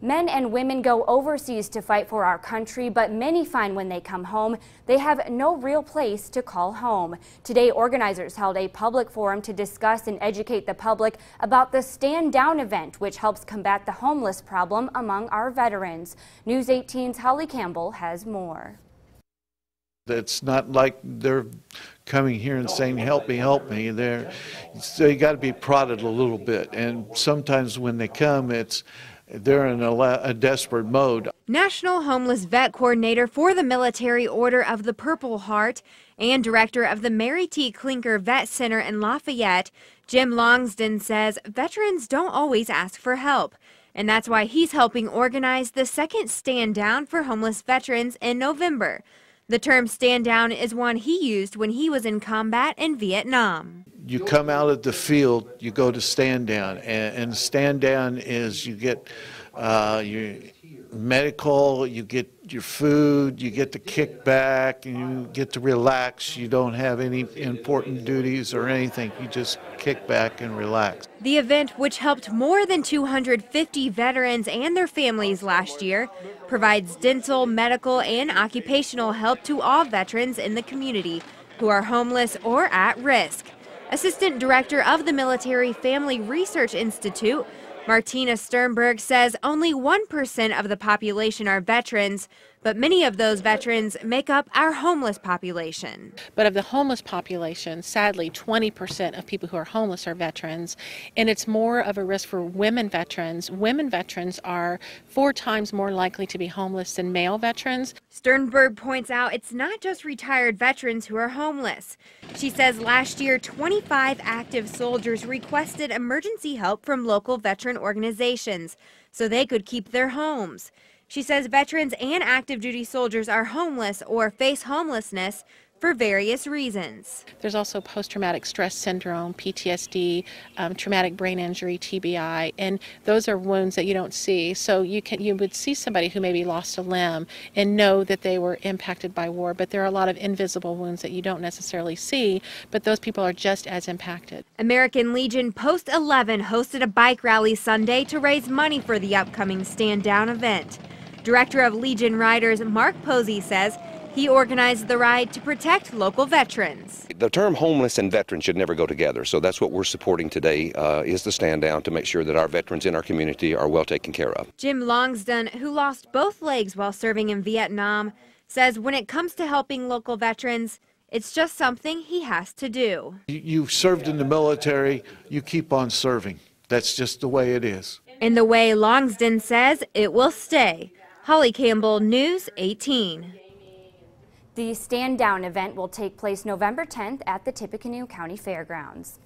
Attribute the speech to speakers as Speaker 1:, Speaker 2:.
Speaker 1: Men and women go overseas to fight for our country, but many find when they come home, they have no real place to call home. Today, organizers held a public forum to discuss and educate the public about the Stand Down event, which helps combat the homeless problem among our veterans. News 18's Holly Campbell has more.
Speaker 2: It's not like they're coming here and saying, help me, help me. So you got to be prodded a little bit. And sometimes when they come, they're in a desperate mode.
Speaker 3: National Homeless Vet Coordinator for the Military Order of the Purple Heart and Director of the Mary T. Klinker Vet Center in Lafayette, Jim Logsdon says veterans don't always ask for help. And that's why he's helping organize the second Stand Down for homeless veterans in November. The term stand down is one he used when he was in combat in Vietnam.
Speaker 2: You come out of the field, you go to stand down, and stand down is you get your medical, you get your food, you get to kick back, and you get to relax. You don't have any important duties or anything. You just kick back and relax.
Speaker 3: The event, which helped more than 250 veterans and their families last year, provides dental, medical, and occupational help to all veterans in the community who are homeless or at risk. Assistant Director of the Military Family Research Institute, Martina Sternberg, says only 1% of the population are veterans, but many of those veterans make up our homeless population.
Speaker 4: But of the homeless population, sadly, 20% of people who are homeless are veterans, and it's more of a risk for women veterans. Women veterans are 4 times more likely to be homeless than male veterans.
Speaker 3: Sternberg points out it's not just retired veterans who are homeless. She says last year, 25 active soldiers requested emergency help from local veteran organizations so they could keep their homes. She says veterans and active duty soldiers are homeless or face homelessness for various reasons.
Speaker 4: There's also post-traumatic stress syndrome, PTSD, traumatic brain injury, TBI, and those are wounds that you don't see. So you would see somebody who maybe lost a limb and know that they were impacted by war, but there are a lot of invisible wounds that you don't necessarily see, but those people are just as impacted.
Speaker 3: American Legion Post 11 hosted a bike rally Sunday to raise money for the upcoming Stand Down event. Director of Legion Riders Mark Posey says he organized the ride to protect local veterans.
Speaker 5: The term homeless and veteran should never go together, so that's what we're supporting today is the Stand Down to make sure that our veterans in our community are well taken care of.
Speaker 3: Jim Logsdon, who lost both legs while serving in Vietnam, says when it comes to helping local veterans, it's just something he has to do.
Speaker 2: You served in the military, you keep on serving. That's just the way it is.
Speaker 3: And the way Logsdon says it will stay. Holly Campbell, News 18.
Speaker 1: The Stand Down event will take place November 10th at the Tippecanoe County Fairgrounds.